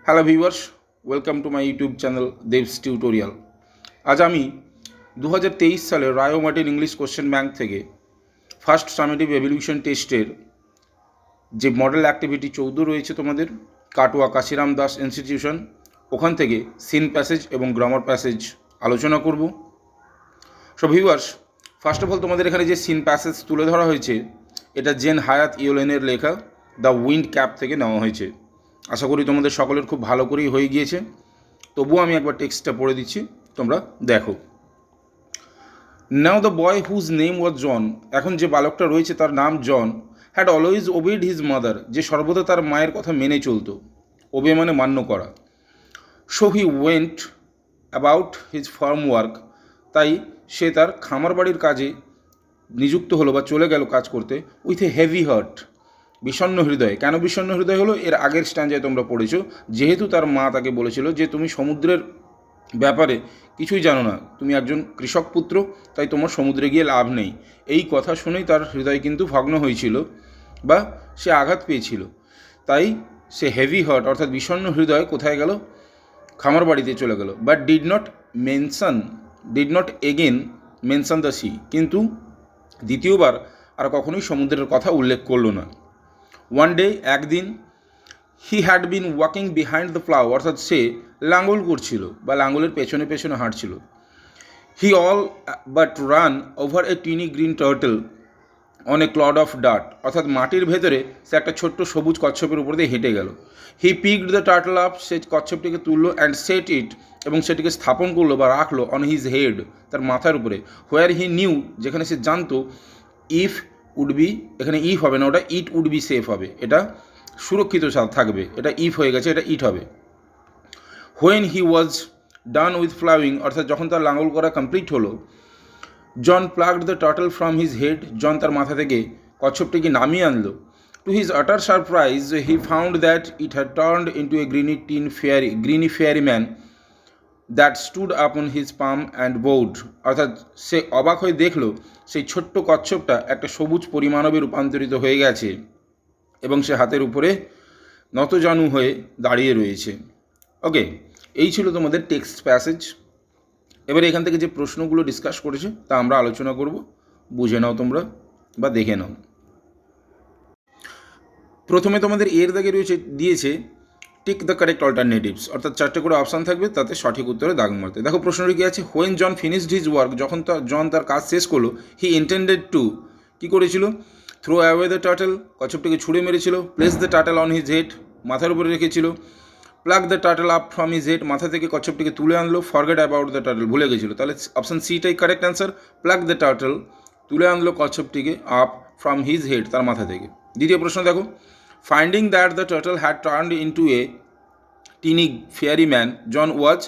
Hello viewers, welcome to my YouTube channel দেবস tutorial. আজ আমি 2023 সালের Rayo Martin English question bank থেকে first summative evolution টেস্টের যে মডেল অ্যাক্টিভিটি 14 রয়েছে তোমাদের কাটোয়া কাশিরাম দাস ইনস্টিটিউশন, ওখান থেকে সিন প্যাসেজ এবং গ্রামার প্যাসেজ আলোচনা করব। So viewers, first of all তোমাদের এখানে যে সিন প্যাসেজ তুলে ধরা হয়েছে এটা জেন হায়াত ইয়োলেনের লেখা দ্য উইন্ড ক্যাপ থেকে নেওয়া হয়েছে। আশা করি তোমাদের সকলের খুব ভালো করেই হয়ে গিয়েছে, তবুও আমি একবার টেক্সটটা পড়ে দিচ্ছি, তোমরা দেখো। Now the boy whose name was John, এখন যে বালকটা রয়েছে তার নাম John, had always obeyed his mother, যে সর্বদা তার মায়ের কথা মেনে চলতো। ওবে মানে মান্য করা। So he went about his farm work, তাই সে তার খামার বাড়ির কাজে নিযুক্ত হলো বা চলে গেল কাজ করতে উইথ এ হেভি হার্ট, বিষণ্ণ হৃদয়। কেন বিষণ্ণ হৃদয় হলো? এর আগের স্ট্যান্ডায় তোমরা পড়েছো, যেহেতু তার মা তাকে বলেছিল যে তুমি সমুদ্রের ব্যাপারে কিছুই জানো না, তুমি একজন কৃষক পুত্র, তাই তোমার সমুদ্রে গিয়ে লাভ নেই। এই কথা শুনেই তার হৃদয় কিন্তু ভগ্ন হয়েছিল বা সে আঘাত পেয়েছিল। তাই সে হেভি হার্ট অর্থাৎ বিষণ্ণ হৃদয় কোথায় গেল? খামার বাড়িতে চলে গেল। But did not again mention the sea, কিন্তু দ্বিতীয়বার আর কখনোই সমুদ্রের কথা উল্লেখ করলো না। ওয়ান ডে, একদিন, he had been walking behind the plough, অর্থাৎ সে লাঙ্গল করছিল বা লাঙ্গলের পেছনে পেছনে হাঁটছিল। He all but ran over a tiny green turtle on a clod of ডাট, অর্থাৎ মাটির ভেতরে সে একটা ছোট্ট সবুজ কচ্ছপের উপর দিয়ে হেঁটে গেল। He picked the turtle up, সে কচ্ছপটিকে তুললো, অ্যান্ড সেট ইট, এবং সেটিকে স্থাপন করলো বা রাখলো অন হিজ হেড, তার মাথার উপরে। হোয়ার হি নিউ, যেখানে সে জানতো, ইফ উড বি, এখানে ইফ হবে না, ওটা ইট উড বি সেফ হবে, এটা সুরক্ষিত থাকবে, এটা ইফ হয়ে গেছে, এটা ইট হবে। When he was done with ploughing, অর্থাৎ যখন তার লাঙ্গল করা কমপ্লিট হলো, John plucked the turtle from his head, John তার মাথা থেকে কচ্ছপটিকে নামিয়ে আনলো। To his utter surprise he found that it had turned into a greeny fairy man that stood upon his palm and bowed, অর্থাৎ সে অবাক হয়ে দেখলো সেই ছোট্ট কচ্ছপটা একটা সবুজ পরিমাণবে রূপান্তরিত হয়ে গেছে এবং সে হাতের উপরে নতজানু হয়ে দাঁড়িয়ে রয়েছে। ওকে, এই ছিল তোমাদের টেক্সট প্যাসেজ। এবারে এখান থেকে যে প্রশ্নগুলো ডিসকাস করেছে তা আমরা আলোচনা করব, বুঝে নাও তোমরা বা দেখে নাও। প্রথমে তোমাদের এর দাগে দিয়েছে টিক দ্য কারেক্ট অল্টারনেটিভস, অর্থাৎ 4টে করে অপশান থাকবে, তাতে সঠিক উত্তরে দাগ মারতে। দেখো প্রশ্নটি কী আছে, when John finished his work, যখন জন তার কাজ শেষ করলো, হি ইন্টেন্ডেড টু, কী করেছিল? থ্রো অ্যাওয়ে দ্য টার্টল, কচ্ছপটিকে ছুঁড়ে মেরেছিল। Place the turtle on his head, মাথার উপরে রেখেছিল। Plug the turtle up from his head, মাথা থেকে কচ্ছপটিকে তুলে আনলো। ফরগেট অ্যাবাউট দ্য টার্টল, ভুলে গেছিলো। তাহলে অপশান সিটাই correct answer. Pluck the turtle, তুলে আনলো কচ্ছপটিকে, আপ ফ্রম হিজ হেড, তার মাথা থেকে। দ্বিতীয় প্রশ্ন দেখো, finding that the turtle had turned into a tiny fairy man, John was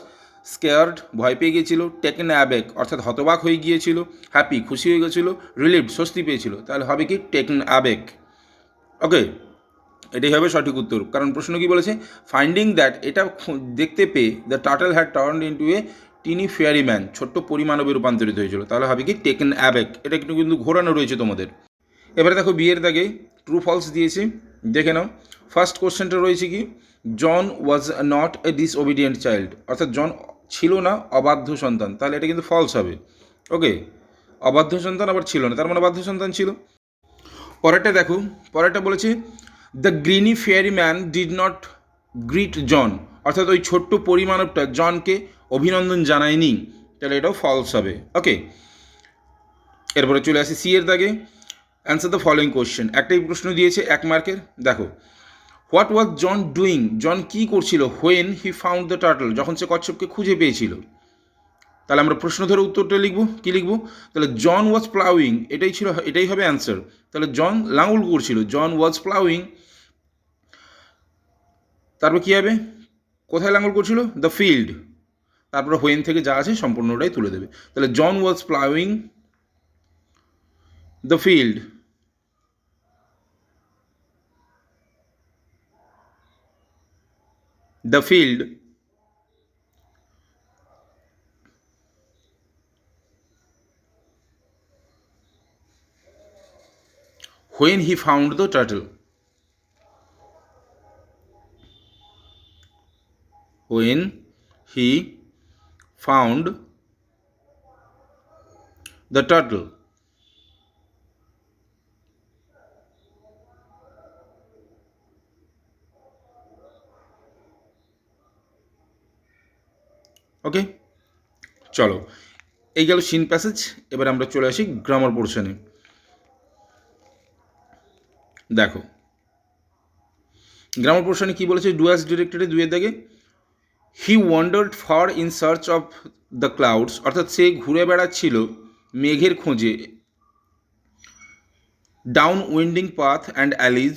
scared, ভয় পেয়ে গিয়েছিল। টেকেন অ্যাবেক, অর্থাৎ হতবাক হয়ে গিয়েছিল। হ্যাপি, খুশি হয়ে গেছিলো। রিলিভড, স্বস্তি পেয়েছিল। তাহলে হবে কি? টেকেন অ্যাবেক। ওকে, এটাই হবে সঠিক উত্তর, কারণ প্রশ্ন কি বলেছে? ফাইন্ডিং দ্যাট, এটা দেখতে পেয়ে, the turtle had turned into a tiny fairy man, ছোট্ট পরিমাণবে রূপান্তরিত হয়েছিল। তাহলে হবে কি? টেকেন অ্যাবেক। এটা কিন্তু ঘোরানো রয়েছে তোমাদের। এবারে দেখো বিয়ের দাগে ট্রু ফলস দিয়েছি, দেখে নাও। ফার্স্ট কোশ্চেনটা রয়েছে কি, জন ওয়াজ নট এ ডিসওবিডিয়েন্ট চাইল্ড, অর্থাৎ জন ছিল না অবাধ্য সন্তান। তাহলে এটা কিন্তু ফলস হবে। ওকে, অবাধ্য সন্তান আবার ছিল না, তার মানে বাধ্য সন্তান ছিল। পরেরটা দেখো, পরেরটা বলেছে the greeny fairy man did not greet John, অর্থাৎ ওই ছোট্ট পরিমাণবটা জনকে অভিনন্দন জানায়নি। তাহলে এটাও ফলস হবে। ওকে, এরপরে চলে আসি সি এর দাগে। অ্যান্সার দ্য ফলোয়িং কোশ্চেন, একটাই প্রশ্ন দিয়েছে 1 মার্কের। দেখো, হোয়াট ওয়াজ জন ডুইং, জন কী করছিল? When he found the turtle, যখন সে কচ্ছপকে খুঁজে পেয়েছিল। তাহলে আমরা প্রশ্ন ধরে উত্তরটা লিখবো, কী লিখবো? তাহলে জন ওয়াজ প্লাউইং, এটাই হবে অ্যান্সার। তাহলে জন লাঙল করছিল, জন ওয়াজ প্লাউইং। তারপর কী হবে? কোথায় লাঙল করছিল? The field. তারপরে হোয়েন থেকে যা আছে সম্পূর্ণটাই তুলে দেবে। তাহলে John was ploughing the field. The field when he found the turtle. when he found the turtle. ওকে, চলো এই গেল সিন প্যাসেজ। এবার আমরা চলে আসি গ্রামার পোর্শনে। দেখো গ্রামার পোর্শনে কি বলেছে, ডু অ্যাজ ডিরেক্টেডে 2 দাগে, he wandered far in search of the clouds, অর্থাৎ সে ঘুরে বেড়াচ্ছিল মেঘের খোঁজে, down winding path and alleys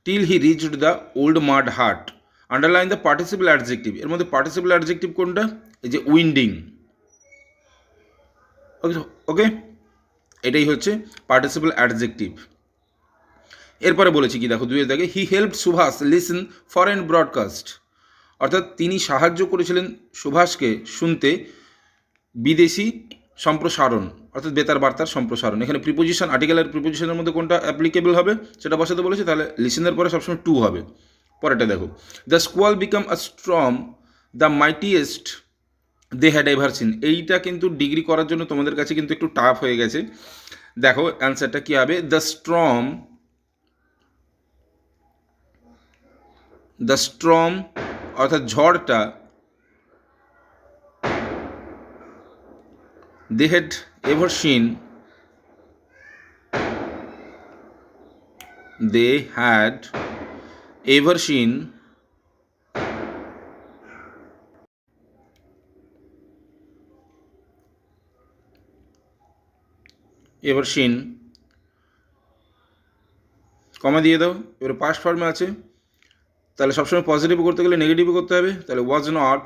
till he reached the old mud hut. Underline the participle adjective. এর মধ্যে পার্টিসিপল অ্যাডজেক্টিভ কোনটা? এই যে উইন্ডিং। ওকে, এটাই হচ্ছে পার্টিসিপল অ্যাডজেক্টিভ। এরপরে বলেছি কি দেখো 2 দাগে, he helped Subhash listen foreign broadcast, অর্থাৎ তিনি সাহায্য করেছিলেন সুভাষকে শুনতে বিদেশি সম্প্রসারণ, অর্থাৎ বেতার বার্তার সম্প্রসারণ। এখানে প্রিপোজিশন, আর্টিকেলের প্রিপোজিশনের মধ্যে কোনটা অ্যাপ্লিকেবল হবে সেটা বসাতে বলেছে, তাহলে লিসেনের পরে সবসময় টু হবে। পরেরটা দেখো, the squall became a storm the mightiest they had ever seen. এইটা কিন্তু ডিগ্রি করার জন্য তোমাদের কাছে কিন্তু একটু টাফ হয়ে গেছে। দেখো অ্যান্সারটা কী হবে, দ্য স্ট্রম অর্থাৎ ঝড়টা, they had ever seen, they had ever seen কমা দিয়ে দাও। এবার পাস্ট ফর্মে আছে, তাহলে সবসময় পজিটিভ করতে গেলে নেগেটিভও করতে হবে, তাহলে ওয়াজ নট।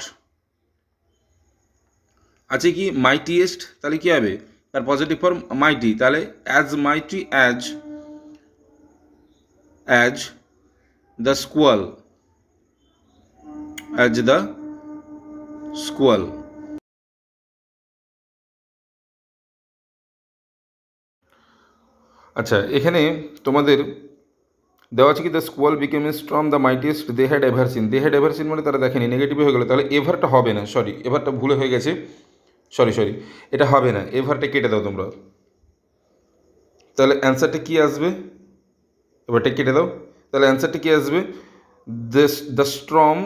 আছে কি মাইটিয়েস্ট, তাহলে কী হবে তার পজিটিভ ফর্ম মাইটি, তাহলে as mighty as the squall, as the squall. আচ্ছা, এখানে তোমাদের দেওয়া আছে কি, the squall became a storm the mightiest they had ever seen. They had ever seen মানে তারা দেখেনি, নেগেটিভ হয়ে গেলো, তাহলে এভারটা হবে না, সরি এভারটা ভুলে হয়ে গেছে, সরি এটা হবে না, এভারটা কেটে দাও তোমরা। তাহলে অ্যান্সারটা কী আসবে, এবারটা কেটে দাও, তাহলে অ্যান্সারটা কী আসবে, the storm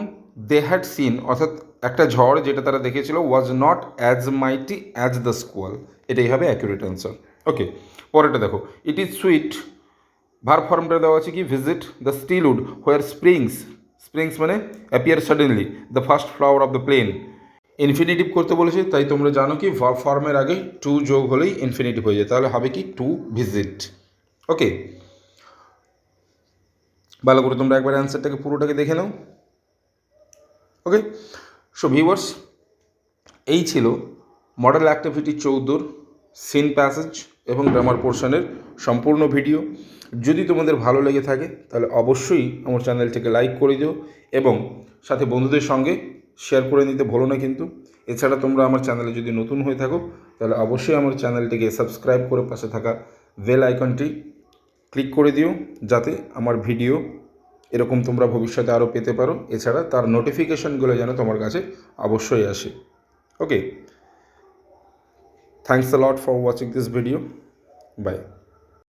they had seen, অর্থাৎ একটা ঝড় যেটা তারা দেখেছিল, was not as mighty as the squall, এটাই হবে অ্যাকুরেট অ্যান্সার। ওকে, পরেরটা দেখো, ইট ইজ সুইট, ভার্ব ফর্মটা দেওয়া আছে কি, visit the stillwood where springs মানে appear suddenly the first flower of the plain. Infinitive করতে বলেছে, তাই তোমরা জানো কি ভার্ব ফর্মের আগে টু যোগ হলেই ইনফিনিটিভ হয়ে যায়, তাহলে হবে কি টু ভিজিট। ওকে, ভালো করে তোমরা একবার অ্যান্সারটাকে পুরোটাকে দেখে নাও। ওকে, সো ভিউয়ার্স, এই ছিল মডেল অ্যাক্টিভিটি 14 সিন প্যাসেজ এবং গ্রামার পোর্শনের সম্পূর্ণ ভিডিও। যদি তোমাদের ভালো লেগে থাকে তাহলে অবশ্যই আমার চ্যানেলটিকে লাইক করে দিও এবং সাথে বন্ধুদের সঙ্গে শেয়ার করে নিতে ভুলো না কিন্তু। এছাড়া তোমরা আমার চ্যানেলে যদি নতুন হয়ে থাকো তাহলে অবশ্যই আমার চ্যানেলটিকে সাবস্ক্রাইব করে পাশে থাকা বেল আইকনটি ক্লিক করে দিও, যাতে আমার ভিডিও এরকম তোমরা ভবিষ্যতে আরও পেতে পারো। এছাড়া তার নোটিফিকেশনগুলো যেন তোমার কাছে অবশ্যই আসে। ওকে, thanks a lot for watching this video. Bye.